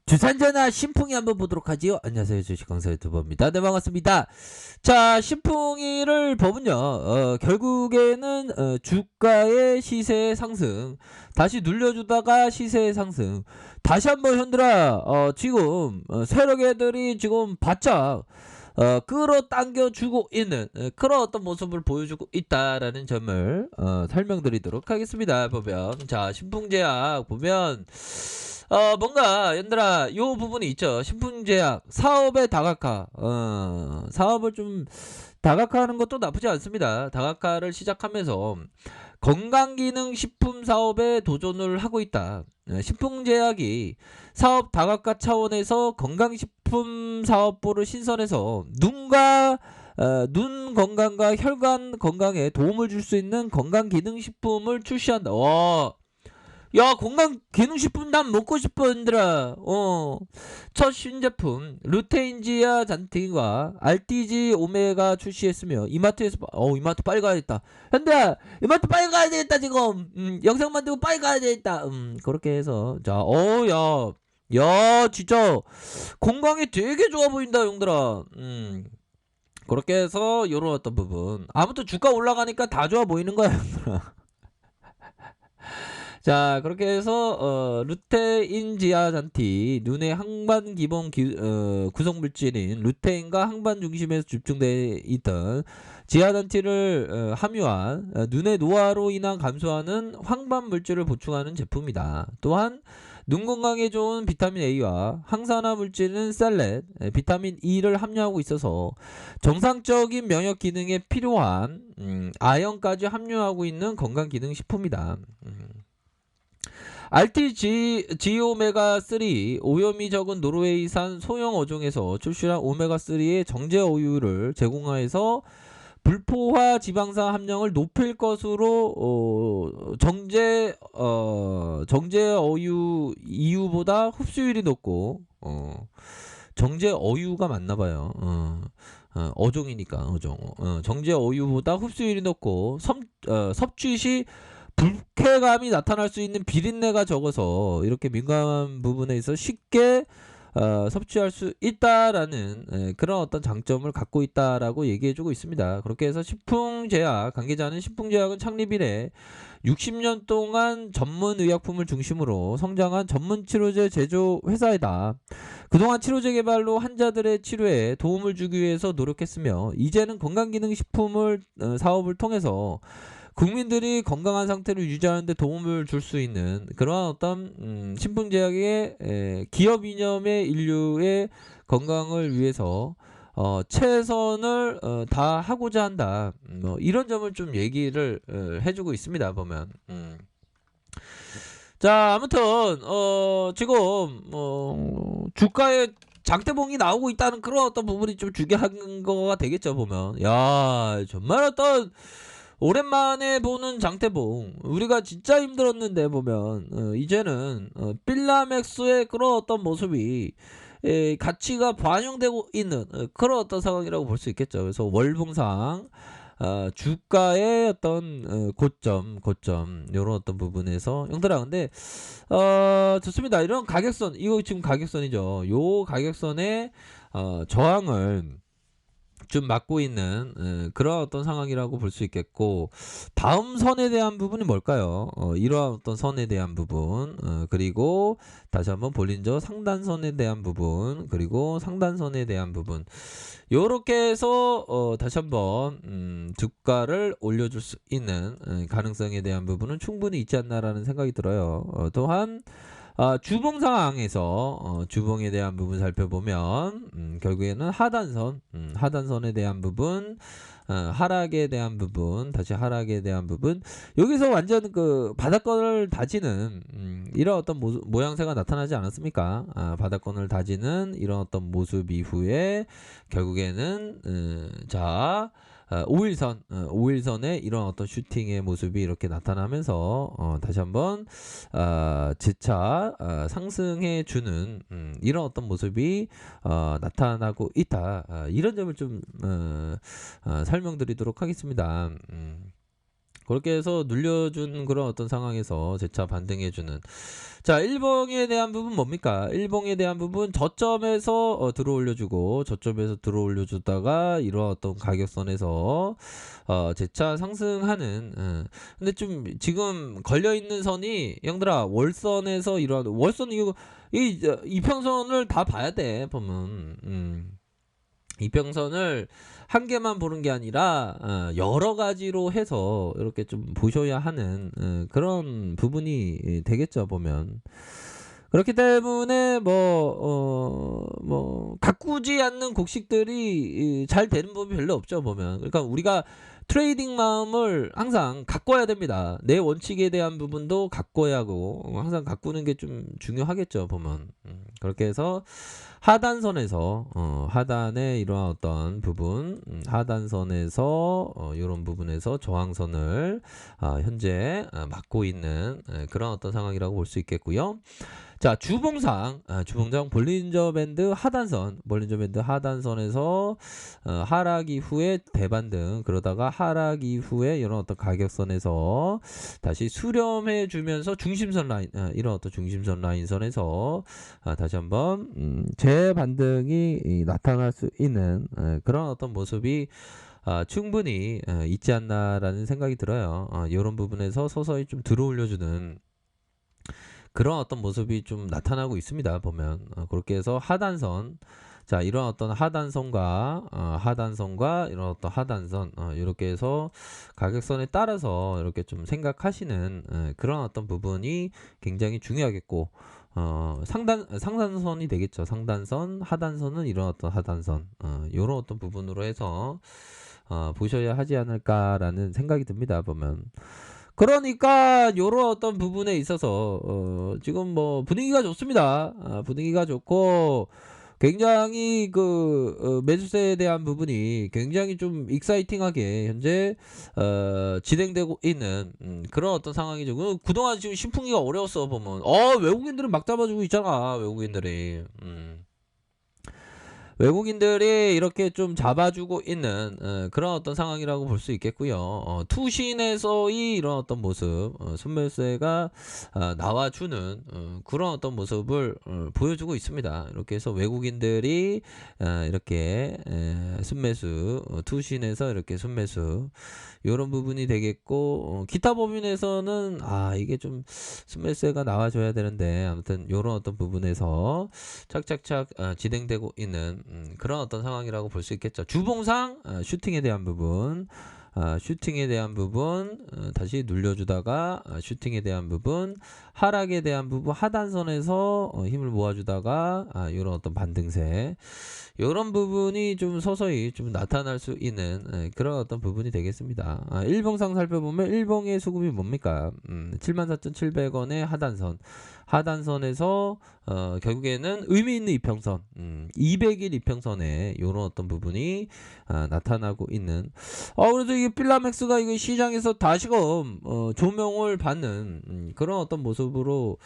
주산전화 신풍이 한번 보도록 하지요. 안녕하세요. 주식강사 유튜버입니다. 네, 반갑습니다. 자, 신풍이를 법은요, 결국에는 주가의 시세 상승, 다시 눌려주다가 시세 상승, 다시 한번 현들아, 지금 세력애들이 지금 바짝 끌어당겨 주고 있는 그런 어떤 모습을 보여주고 있다라는 점을 설명드리도록 하겠습니다. 보면 자, 신풍제약 보면 뭔가 얘들아 요 부분이 있죠. 신풍제약 사업의 다각화, 사업을 좀 다각화하는 것도 나쁘지 않습니다. 다각화를 시작하면서 건강기능식품 사업에 도전을 하고 있다. 신풍제약이 사업 다각화 차원에서 건강식품 사업부를 신설해서 눈 건강과 혈관 건강에 도움을 줄 수 있는 건강기능식품을 출시한다. 와, 야, 건강기능식품 난 먹고 싶어, 얘들아. 첫 신제품 루테인지아 잔틴과 RTG 오메가 출시했으며 이마트에서 이마트 빨리 가야겠다. 현대야, 이마트 빨리 가야 되겠다 지금. 영상 만들고 빨리 가야 되겠다. 그렇게 해서 자, 야, 진짜 건강이 되게 좋아 보인다, 형들아. 그렇게 해서 요런 어떤 부분. 아무튼 주가 올라가니까 다 좋아 보이는 거야, 형들아. 자, 그렇게 해서 루테인 지아잔티 눈의 항반 기본 구성 물질인 루테인과 항반 중심에서 집중되어 있던 지아잔티를 함유한 눈의 노화로 인한 감소하는 황반 물질을 보충하는 제품이다. 또한 눈 건강에 좋은 비타민 A와 항산화 물질인 셀렛, 비타민 E를 함유하고 있어서 정상적인 면역 기능에 필요한 아연까지 함유하고 있는 건강 기능 식품이다. RTG 오염이 적은 노르웨이산 소형 어종에서 출시한 오메가3의 정제 어유를 제공하여서 불포화 지방산 함량을 높일 것으로 정제 어유 이유보다 흡수율이 높고 정제 어유가 맞나봐요. 어종이니까 어종. 정제 어유보다 흡수율이 높고 섭취 시 불쾌감이 나타날 수 있는 비린내가 적어서 이렇게 민감한 부분에 있어 쉽게 섭취할 수 있다라는 그런 어떤 장점을 갖고 있다라고 얘기해주고 있습니다. 그렇게 해서 신풍제약 관계자는 신풍제약은 창립 이래 60년 동안 전문 의약품을 중심으로 성장한 전문 치료제 제조 회사이다. 그동안 치료제 개발로 환자들의 치료에 도움을 주기 위해서 노력했으며 이제는 건강기능식품을 사업을 통해서 국민들이 건강한 상태를 유지하는 데 도움을 줄 수 있는 그러한 어떤 신풍제약의 기업 이념의 인류의 건강을 위해서 최선을 다하고자 한다. 뭐 이런 점을 좀 얘기를 해주고 있습니다. 보면. 자, 아무튼 지금 주가에 장대봉이 나오고 있다는 그런 어떤 부분이 좀 중요한 거가 되겠죠. 보면. 야, 정말 어떤 오랜만에 보는 장태봉. 우리가 진짜 힘들었는데 보면 이제는 필라맥스의 그런 어떤 모습이 가치가 반영되고 있는 그런 어떤 상황이라고 볼 수 있겠죠. 그래서 월봉상 주가의 어떤 고점 이런 어떤 부분에서 형들아, 근데 좋습니다. 이런 가격선, 이거 지금 가격선이죠. 요 가격선의 저항을 좀 막고 있는 그런 어떤 상황이라고 볼 수 있겠고, 다음 선에 대한 부분이 뭘까요? 이러한 어떤 선에 대한 부분, 그리고 다시 한번 볼린저 상단선에 대한 부분, 그리고 상단선에 대한 부분, 요렇게 해서 다시 한번 주가를 올려줄 수 있는 가능성에 대한 부분은 충분히 있지 않나라는 생각이 들어요. 또한 주봉 상황에서 주봉에 대한 부분 살펴보면 결국에는 하단선에 대한 부분, 하락에 대한 부분, 다시 하락에 대한 부분, 여기서 완전 그 바닥권을 다지는 이런 어떤 모양새가 나타나지 않았습니까? 바닥권을 다지는 이런 어떤 모습 이후에 결국에는 5일선의 이런 어떤 슈팅의 모습이 이렇게 나타나면서 다시 한번 재차 상승해 주는 이런 어떤 모습이 나타나고 있다. 이런 점을 좀 설명드리도록 하겠습니다. 그렇게 해서 눌려준 그런 어떤 상황에서 재차 반등해주는. 자, 일봉에 대한 부분 뭡니까? 일봉에 대한 부분 저점에서 들어올려주고 저점에서 들어올려주다가 이런 어떤 가격선에서 재차 상승하는. 근데 좀 지금 걸려있는 선이 형들아 월선에서 이런 월선 이 이평선을 다 봐야 돼 보면. 이평선을 한 개만 보는 게 아니라 여러 가지로 해서 이렇게 좀 보셔야 하는 그런 부분이 되겠죠 보면. 그렇기 때문에 뭐 가꾸지 않는 곡식들이 잘 되는 법이 별로 없죠 보면. 그러니까 우리가 트레이딩 마음을 항상 가꿔야 됩니다. 내 원칙에 대한 부분도 가꿔야 하고 항상 가꾸는 게 좀 중요하겠죠 보면. 그렇게 해서 하단선에서 하단의 이러한 어떤 부분, 하단선에서 이런 부분에서 저항선을 현재 막고 있는 그런 어떤 상황이라고 볼 수 있겠고요. 자, 주봉상 볼린저 밴드 하단선, 볼린저 밴드 하단선에서 하락 이후에 대반등, 그러다가 하락 이후에 이런 어떤 가격선에서 다시 수렴해 주면서 중심선 라인, 이런 어떤 중심선 라인선에서 다시 한번 재반등이 나타날 수 있는 그런 어떤 모습이 충분히 있지 않나라는 생각이 들어요. 이런 부분에서 서서히 좀 들어올려주는 그런 어떤 모습이 좀 나타나고 있습니다 보면. 그렇게 해서 하단선, 자 이런 어떤 하단선과 이런 어떤 하단선 이렇게 해서 가격선에 따라서 이렇게 좀 생각하시는 그런 어떤 부분이 굉장히 중요하겠고, 상단선이 되겠죠. 상단선, 하단선은 이런 어떤 하단선, 이런 어떤 부분으로 해서 보셔야 하지 않을까라는 생각이 듭니다 보면. 그러니까 요런 어떤 부분에 있어서 지금 뭐 분위기가 좋습니다. 분위기가 좋고 굉장히 그 매수세에 대한 부분이 굉장히 좀 익사이팅하게 현재 진행되고 있는 그런 어떤 상황이죠. 그동안 지금 신풍기가 어려웠어 보면. 외국인들은 막 잡아주고 있잖아. 외국인들이 이렇게 좀 잡아주고 있는 그런 어떤 상황이라고 볼 수 있겠고요. 투신에서의 이런 어떤 모습, 순매수세가 나와주는 그런 어떤 모습을 보여주고 있습니다. 이렇게 해서 외국인들이 이렇게 순매수, 투신에서 이렇게 순매수 이런 부분이 되겠고, 기타 법인에서는 이게 좀 순매수세가 나와줘야 되는데 아무튼 이런 어떤 부분에서 착착착 진행되고 있는 그런 어떤 상황이라고 볼 수 있겠죠. 주봉상 슈팅에 대한 부분, 다시 눌려주다가 슈팅에 대한 부분, 하락에 대한 부분, 하단선에서 힘을 모아주다가 이런 어떤 반등세, 이런 부분이 좀 서서히 좀 나타날 수 있는 그런 어떤 부분이 되겠습니다. 일봉상 살펴보면 일봉의 수급이 뭡니까? 74,700원의 하단선에서 결국에는 의미 있는 이평선, 200일 이평선에 이런 어떤 부분이 나타나고 있는. 그래서 이게 필라맥스가 이거 시장에서 다시금 조명을 받는 그런 어떤 모습으로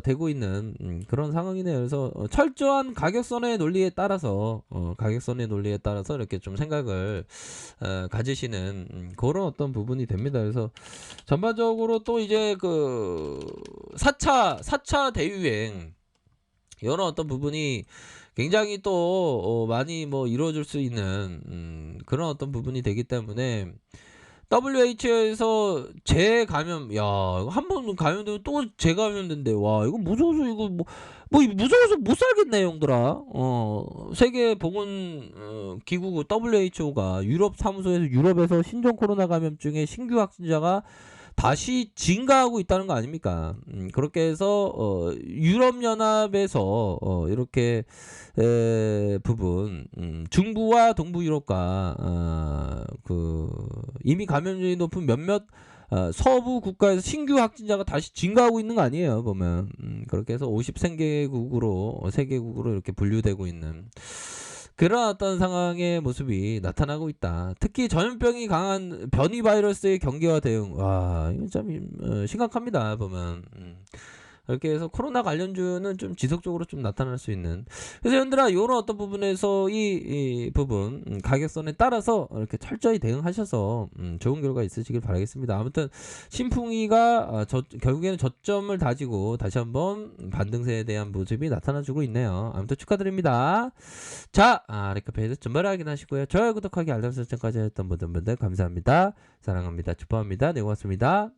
되고 있는 그런 상황이네요. 그래서 철저한 가격선의 논리에 따라서 이렇게 좀 생각을 가지시는 그런 어떤 부분이 됩니다. 그래서 전반적으로 또 이제 그 4차 대유행 이런 어떤 부분이 굉장히 또 많이 뭐 이루어질 수 있는 그런 어떤 부분이 되기 때문에 WHO에서 재감염, 야, 이거 한 번 감염되면 또 재감염된대. 와, 이거 무서워서 이거 무서워서 못 살겠네, 형들아. 세계 보건 기구 WHO가 유럽 사무소에서 유럽에서 신종 코로나 감염증의 신규 확진자가 다시 증가하고 있다는 거 아닙니까? 그렇게 해서 유럽연합에서 이렇게 부분 중부와 동부 유럽과 그 이미 감염률이 높은 몇몇 서부 국가에서 신규 확진자가 다시 증가하고 있는 거 아니에요 보면. 그렇게 해서 50세계국으로 이렇게 분류되고 있는 그런 어떤 상황의 모습이 나타나고 있다. 특히 전염병이 강한 변이 바이러스의 경계와 대응, 와 이거 참 심각합니다 보면. 이렇게 해서 코로나 관련주는 좀 지속적으로 좀 나타날 수 있는. 그래서 여러분들아 요런 어떤 부분에서 이 부분 가격선에 따라서 이렇게 철저히 대응하셔서 좋은 결과 있으시길 바라겠습니다. 아무튼 신풍이가 결국에는 저점을 다지고 다시 한번 반등세에 대한 모습이 나타나주고 있네요. 아무튼 축하드립니다. 자, 레카페이드 전발 확인하시고요. 좋아요, 구독하기, 알람 설정까지 했던 모든 분들 감사합니다. 사랑합니다. 축복합니다. 네, 고맙습니다.